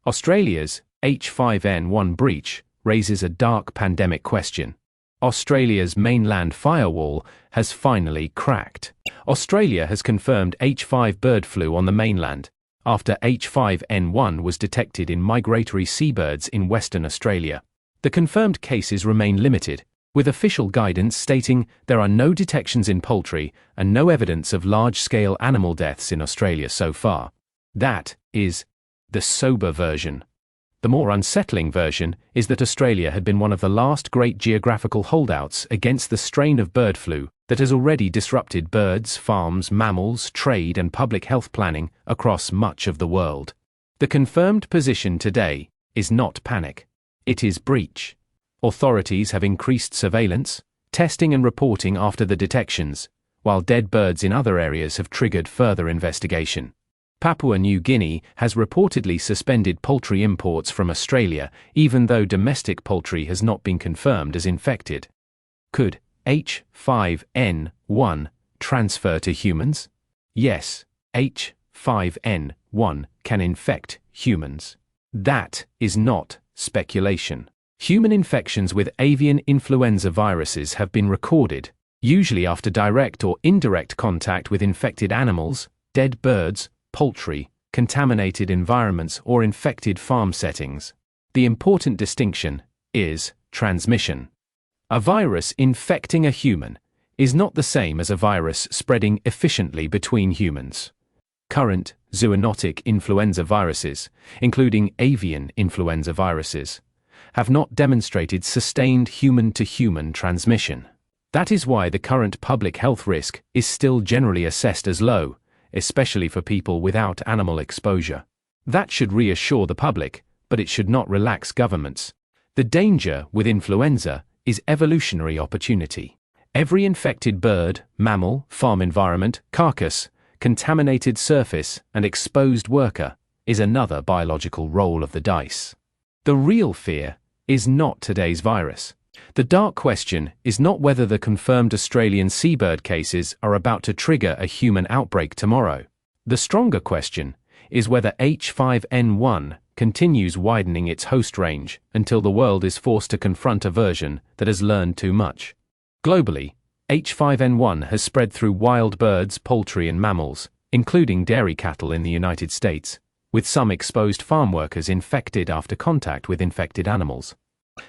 Australia's H5N1 breach raises a dark pandemic question. Australia's mainland firewall has finally cracked. Australia has confirmed H5 bird flu on the mainland, after H5N1 was detected in migratory seabirds in Western Australia. The confirmed cases remain limited, with official guidance stating there are no detections in poultry and no evidence of large-scale animal deaths in Australia so far. That is the sober version. The more unsettling version is that Australia had been one of the last great geographical holdouts against the strain of bird flu that has already disrupted birds, farms, mammals, trade and public health planning across much of the world. The confirmed position today is not panic. It is breach. Authorities have increased surveillance, testing and reporting after the detections, while dead birds in other areas have triggered further investigation. Papua New Guinea has reportedly suspended poultry imports from Australia, even though domestic poultry has not been confirmed as infected. Could H5N1 transfer to humans? Yes, H5N1 can infect humans. That is not speculation. Human infections with avian influenza viruses have been recorded, usually after direct or indirect contact with infected animals, dead birds, poultry, contaminated environments or infected farm settings. The important distinction is transmission. A virus infecting a human is not the same as a virus spreading efficiently between humans. Current zoonotic influenza viruses, including avian influenza viruses, have not demonstrated sustained human-to-human transmission. That is why the current public health risk is still generally assessed as low, especially for people without animal exposure. That should reassure the public, but it should not relax governments. The danger with influenza is evolutionary opportunity. Every infected bird, mammal, farm environment, carcass, contaminated surface, and exposed worker is another biological roll of the dice. The real fear is not today's virus. The dark question is not whether the confirmed Australian seabird cases are about to trigger a human outbreak tomorrow. The stronger question is whether H5N1 continues widening its host range until the world is forced to confront a version that has learned too much. Globally, H5N1 has spread through wild birds, poultry and mammals, including dairy cattle in the United States, with some exposed farm workers infected after contact with infected animals.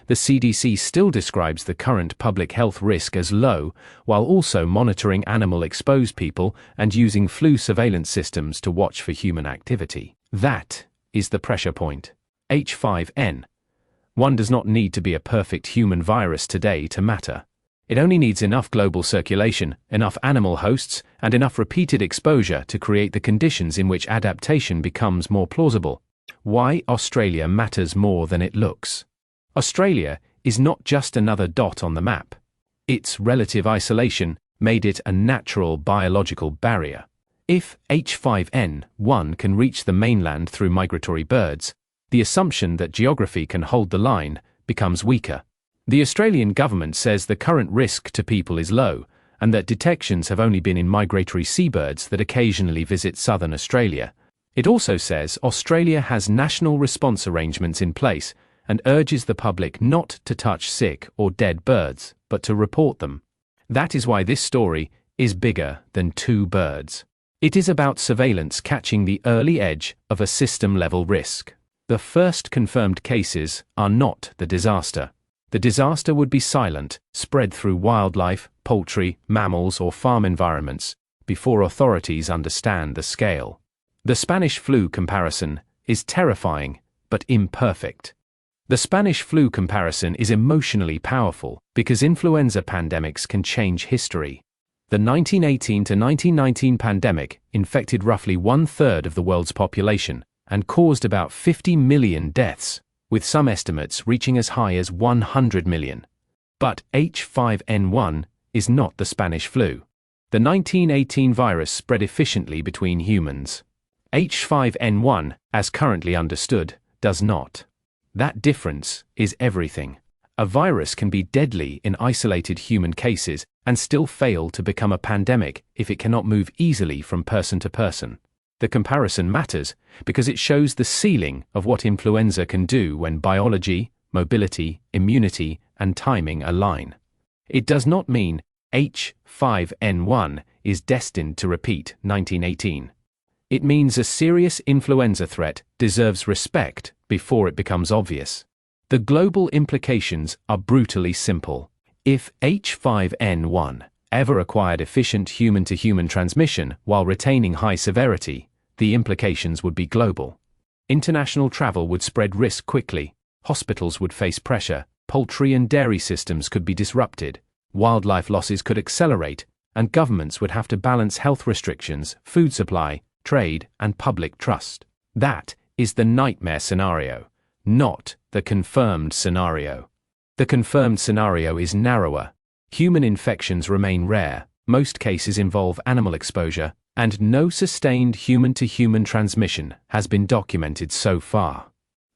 The CDC still describes the current public health risk as low, while also monitoring animal-exposed people and using flu surveillance systems to watch for human activity. That is the pressure point. H5N1 does not need to be a perfect human virus today to matter. It only needs enough global circulation, enough animal hosts, and enough repeated exposure to create the conditions in which adaptation becomes more plausible. Why Australia matters more than it looks. Australia is not just another dot on the map. Its relative isolation made it a natural biological barrier. If H5N1 can reach the mainland through migratory birds, the assumption that geography can hold the line becomes weaker. The Australian government says the current risk to people is low, and that detections have only been in migratory seabirds that occasionally visit southern Australia. It also says Australia has national response arrangements in place and urges the public not to touch sick or dead birds, but to report them. That is why this story is bigger than two birds. It is about surveillance catching the early edge of a system-level risk. The first confirmed cases are not the disaster. The disaster would be silent, spread through wildlife, poultry, mammals or farm environments, before authorities understand the scale. The Spanish flu comparison is terrifying, but imperfect. The Spanish flu comparison is emotionally powerful because influenza pandemics can change history. The 1918 to 1919 pandemic infected roughly 1/3 of the world's population and caused about 50 million deaths, with some estimates reaching as high as 100 million. But H5N1 is not the Spanish flu. The 1918 virus spread efficiently between humans. H5N1, as currently understood, does not. That difference is everything. A virus can be deadly in isolated human cases and still fail to become a pandemic if it cannot move easily from person to person. The comparison matters because it shows the ceiling of what influenza can do when biology, mobility, immunity, and timing align. It does not mean H5N1 is destined to repeat 1918. It means a serious influenza threat deserves respect before it becomes obvious. The global implications are brutally simple. If H5N1 ever acquired efficient human-to-human transmission while retaining high severity, the implications would be global. International travel would spread risk quickly, hospitals would face pressure, poultry and dairy systems could be disrupted, wildlife losses could accelerate, and governments would have to balance health restrictions, food supply, trade, and public trust. That is the nightmare scenario, not the confirmed scenario. The confirmed scenario is narrower. Human infections remain rare, most cases involve animal exposure, and no sustained human-to-human transmission has been documented so far.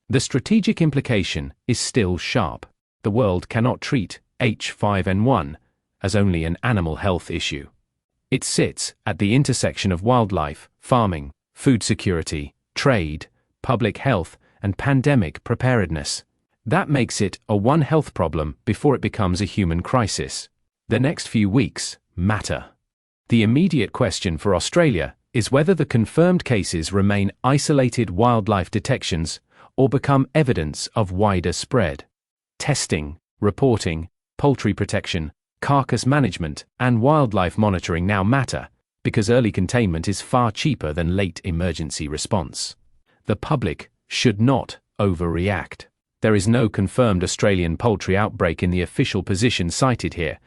The strategic implication is still sharp. The world cannot treat H5N1 as only an animal health issue. It sits at the intersection of wildlife, farming, food security, trade, public health, and pandemic preparedness. That makes it a One Health problem before it becomes a human crisis. The next few weeks matter. The immediate question for Australia is whether the confirmed cases remain isolated wildlife detections or become evidence of wider spread. Testing, reporting, poultry protection, carcass management, and wildlife monitoring now matter because early containment is far cheaper than late emergency response. The public should not overreact. There is no confirmed Australian poultry outbreak in the official position cited here,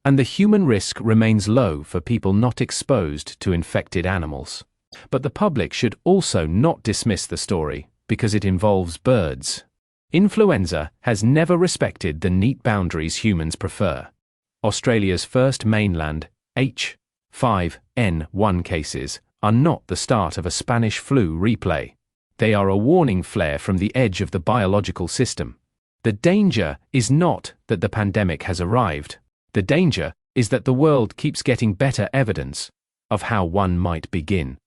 and the human risk remains low for people not exposed to infected animals. But the public should also not dismiss the story because it involves birds. Influenza has never respected the neat boundaries humans prefer. Australia's first mainland H5N1 cases are not the start of a Spanish flu replay. They are a warning flare from the edge of the biological system. The danger is not that the pandemic has arrived. The danger is that the world keeps getting better evidence of how one might begin.